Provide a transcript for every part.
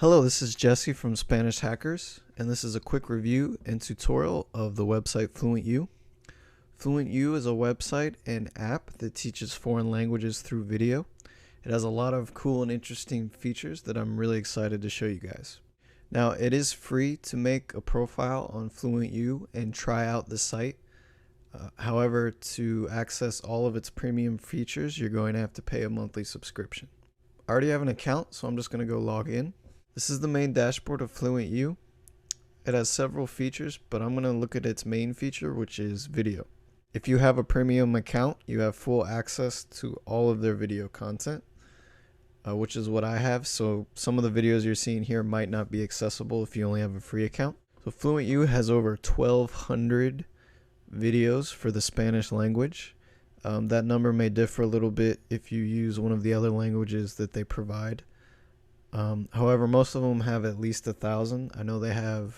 Hello, this is Jesse from Spanish Hackers, and this is a quick review and tutorial of the website FluentU. FluentU is a website and app that teaches foreign languages through video. It has a lot of cool and interesting features that I'm really excited to show you guys. Now, it is free to make a profile on FluentU and try out the site. However, to access all of its premium features, you're going to have to pay a monthly subscription. I already have an account, so I'm just going to go log in. This is the main dashboard of FluentU. It has several features, but I'm going to look at its main feature, which is video. If you have a premium account, you have full access to all of their video content, which is what I have. So some of the videos you're seeing here might not be accessible if you only have a free account. So FluentU has over 1,200 videos for the Spanish language. That number may differ a little bit if you use one of the other languages that they provide. However, most of them have at least 1,000. I know they have,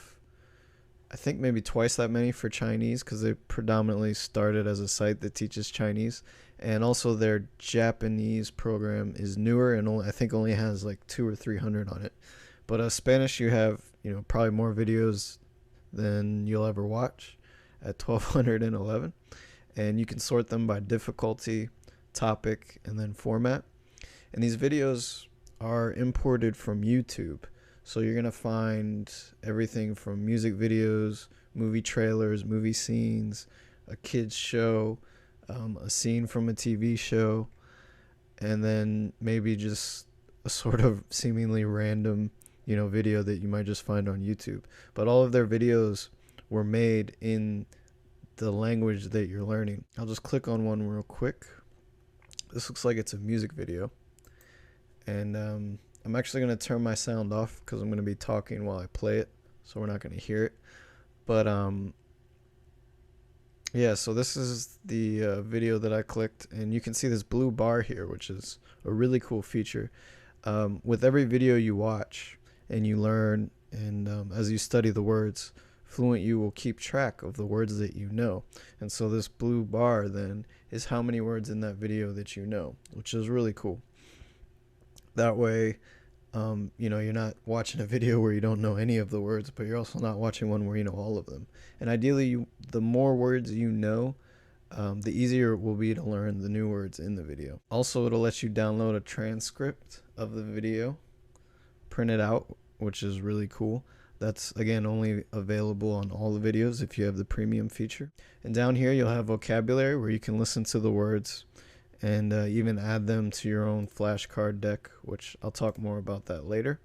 I think maybe twice that many for Chinese, because they predominantly started as a site that teaches Chinese. And also their Japanese program is newer and I think only has like 200 or 300 on it. But Spanish, you have probably more videos than you'll ever watch at 1,211. And you can sort them by difficulty, topic, and then format. And these videos are imported from YouTube, so you're gonna find everything from music videos, movie trailers, movie scenes, a kids show, a scene from a TV show, and then maybe just a sort of seemingly random video that you might just find on YouTube. But all of their videos were made in the language that you're learning. I'll just click on one real quick. This looks like it's a music video. And I'm actually going to turn my sound off because I'm going to be talking while I play it, so we're not going to hear it. But yeah, so this is the video that I clicked, and you can see this blue bar here, which is a really cool feature. With every video you watch and you learn, and as you study the words, FluentU will keep track of the words that you know. And so this blue bar then is how many words in that video that you know, which is really cool. That way, you're not watching a video where you don't know any of the words, but you're also not watching one where you know all of them. And ideally, the more words you know, the easier it will be to learn the new words in the video. Also, it'll let you download a transcript of the video, print it out, which is really cool. That's, again, only available on all the videos if you have the premium feature. And down here, you'll have vocabulary where you can listen to the words and even add them to your own flashcard deck, which I'll talk more about that later.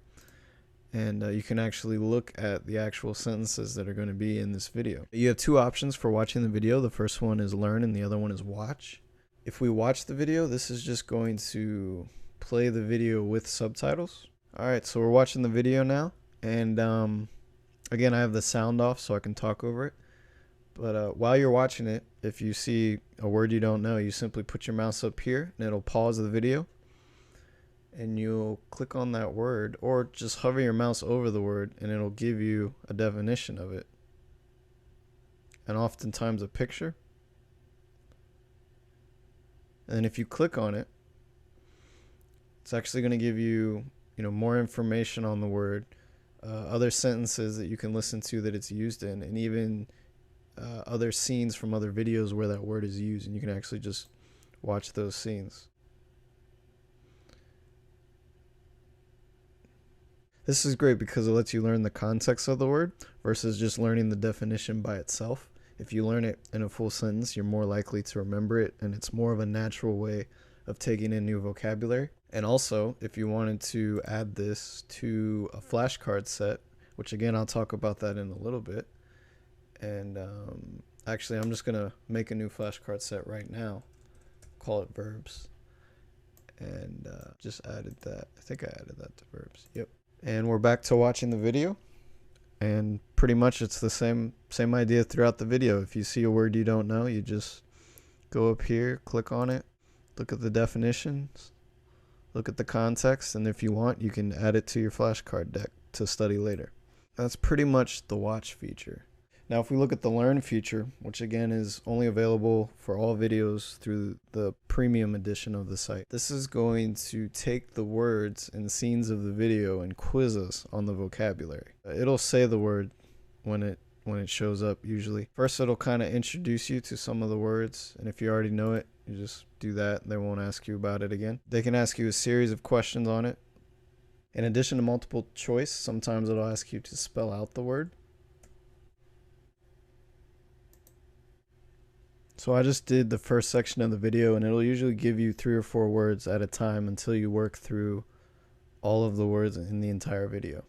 And you can actually look at the actual sentences that are going to be in this video. You have two options for watching the video. The first one is learn and the other one is watch. If we watch the video, this is just going to play the video with subtitles. Alright, so we're watching the video now. And again, I have the sound off so I can talk over it. But while you're watching it, if you see a word you don't know, you simply put your mouse up here and it'll pause the video. And you'll click on that word or just hover your mouse over the word and it'll give you a definition of it. And oftentimes a picture. And if you click on it, it's actually going to give you, more information on the word, other sentences that you can listen to that it's used in, and even other scenes from other videos where that word is used, and you can actually just watch those scenes. This is great because it lets you learn the context of the word versus just learning the definition by itself. If you learn it in a full sentence, you're more likely to remember it, and it's more of a natural way of taking in new vocabulary. And also, if you wanted to add this to a flashcard set, which again, I'll talk about that in a little bit. And actually, I'm just going to make a new flashcard set right now. Call it verbs. And just added that. I think I added that to verbs. Yep. And we're back to watching the video. And pretty much it's the same idea throughout the video. If you see a word you don't know, you just go up here, click on it, look at the definitions, look at the context, and if you want, you can add it to your flashcard deck to study later. That's pretty much the watch feature. Now, if we look at the Learn feature, which again is only available for all videos through the premium edition of the site, this is going to take the words and scenes of the video and quiz us on the vocabulary. It'll say the word when it shows up usually. First, it'll kind of introduce you to some of the words, and if you already know it, you just do that. They won't ask you about it again. They can ask you a series of questions on it. In addition to multiple choice, sometimes it'll ask you to spell out the word. So I just did the first section of the video, and it'll usually give you 3 or 4 words at a time until you work through all of the words in the entire video.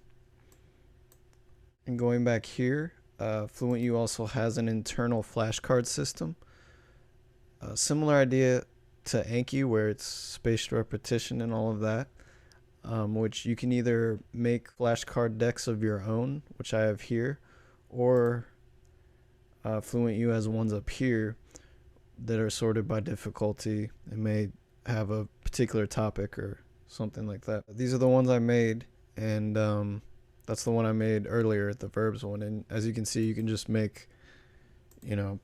And going back here, FluentU also has an internal flashcard system. A similar idea to Anki, where it's spaced repetition and all of that, which you can either make flashcard decks of your own, which I have here, or FluentU has ones up here that are sorted by difficulty and may have a particular topic or something like that. These are the ones I made, and that's the one I made earlier, the verbs one. And as you can see, you can just make, you know,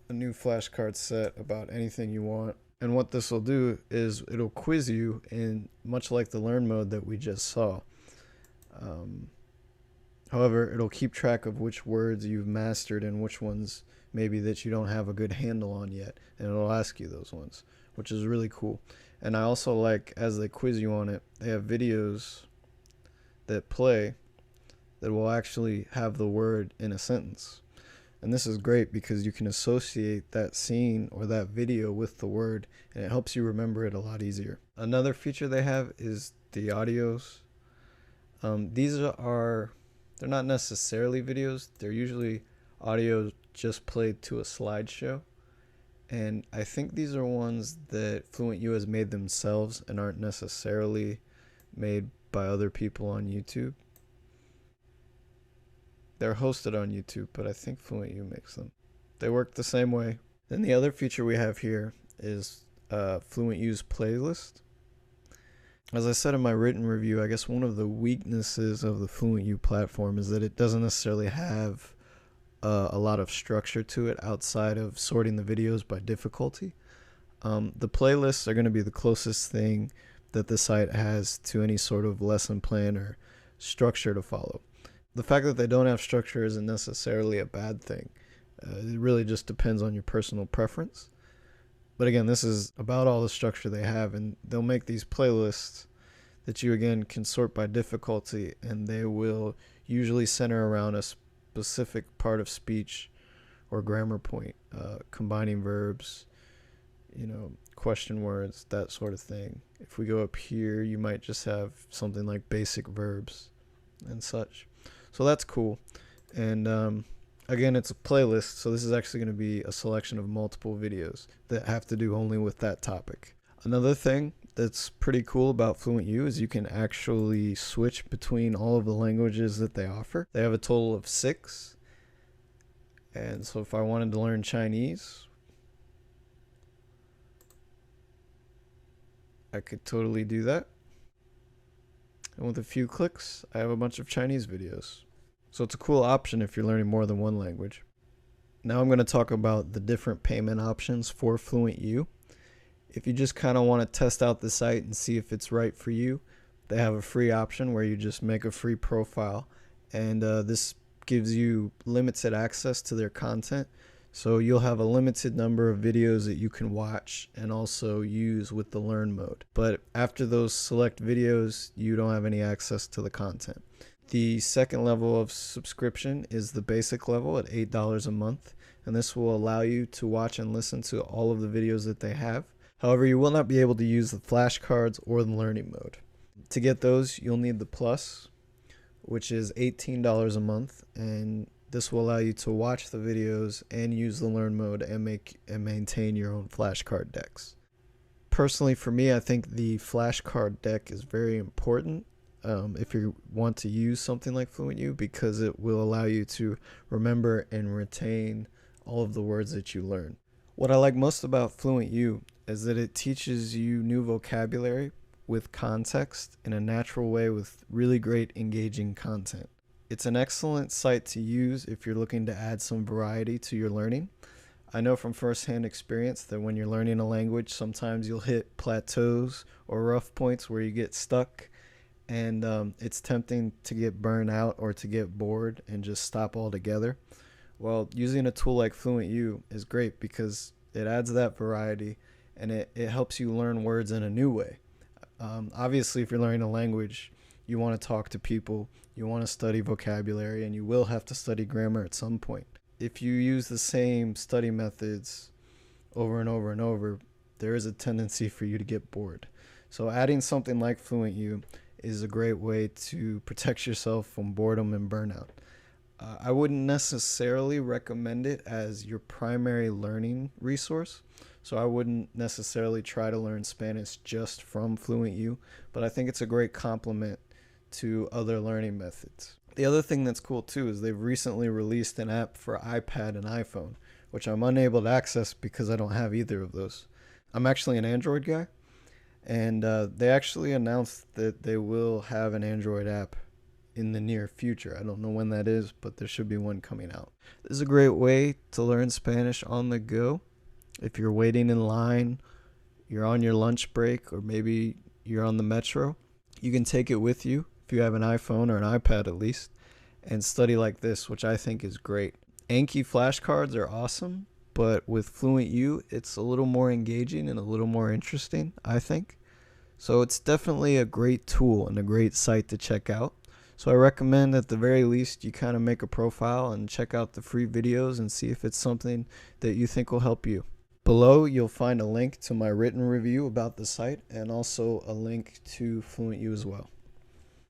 a new flashcard set about anything you want. And what this will do is it'll quiz you in much like the Learn mode that we just saw. However, it'll keep track of which words you've mastered and which ones maybe that you don't have a good handle on yet, and it'll ask you those ones, which is really cool. And I also like, as they quiz you on it, they have videos that play that will actually have the word in a sentence. And this is great because you can associate that scene or that video with the word, and it helps you remember it a lot easier. Another feature they have is the audios. These are, they're not necessarily videos, they're usually audio just played to a slideshow. And I think these are ones that FluentU has made themselves and aren't necessarily made by other people on YouTube. They're hosted on YouTube, but I think FluentU makes them. They work the same way. Then the other feature we have here is FluentU's playlist. As I said in my written review, I guess one of the weaknesses of the FluentU platform is that it doesn't necessarily have a lot of structure to it outside of sorting the videos by difficulty. The playlists are going to be the closest thing that the site has to any sort of lesson plan or structure to follow. The fact that they don't have structure isn't necessarily a bad thing. It really just depends on your personal preference. But again, this is about all the structure they have, and they'll make these playlists that you again can sort by difficulty, and they will usually center around a specific part of speech or grammar point, combining verbs, you know, question words, that sort of thing. If we go up here, you might just have something like basic verbs and such. So that's cool. And again, it's a playlist, so this is actually going to be a selection of multiple videos that have to do only with that topic. Another thing that's pretty cool about FluentU is you can actually switch between all of the languages that they offer. They have a total of 6. And so if I wanted to learn Chinese, I could totally do that. And with a few clicks, I have a bunch of Chinese videos. So it's a cool option if you're learning more than one language. Now I'm going to talk about the different payment options for FluentU. If you just kind of want to test out the site and see if it's right for you, they have a free option where you just make a free profile, and this gives you limited access to their content. So you'll have a limited number of videos that you can watch and also use with the Learn mode. But after those select videos, you don't have any access to the content. The second level of subscription is the basic level at $8 a month, and this will allow you to watch and listen to all of the videos that they have. However, you will not be able to use the flashcards or the learning mode. To get those, you'll need the Plus, which is $18 a month, and this will allow you to watch the videos and use the Learn mode and maintain your own flashcard decks. Personally, for me, I think the flashcard deck is very important if you want to use something like FluentU, because it will allow you to remember and retain all of the words that you learn. What I like most about FluentU is that it teaches you new vocabulary with context in a natural way with really great engaging content. It's an excellent site to use if you're looking to add some variety to your learning. I know from firsthand experience that when you're learning a language, sometimes you'll hit plateaus or rough points where you get stuck, and it's tempting to get burned out or to get bored and just stop altogether. Well, using a tool like FluentU is great because it adds that variety and it helps you learn words in a new way. Obviously, if you're learning a language, you want to talk to people, you want to study vocabulary, and you will have to study grammar at some point. If you use the same study methods over and over and over, there is a tendency for you to get bored. So adding something like FluentU is a great way to protect yourself from boredom and burnout. I wouldn't necessarily recommend it as your primary learning resource. So I wouldn't necessarily try to learn Spanish just from FluentU, but I think it's a great complement to other learning methods. The other thing that's cool too is they've recently released an app for iPad and iPhone, which I'm unable to access because I don't have either of those. I'm actually an Android guy, and they actually announced that they will have an Android app in the near future. I don't know when that is, but there should be one coming out. This is a great way to learn Spanish on the go. If you're waiting in line, you're on your lunch break, or maybe you're on the metro, you can take it with you if you have an iPhone or an iPad at least, and study like this, which I think is great. Anki flashcards are awesome, but with FluentU, it's a little more engaging and a little more interesting, I think. So it's definitely a great tool and a great site to check out. So I recommend at the very least you kind of make a profile and check out the free videos and see if it's something that you think will help you. Below, you'll find a link to my written review about the site and also a link to FluentU as well.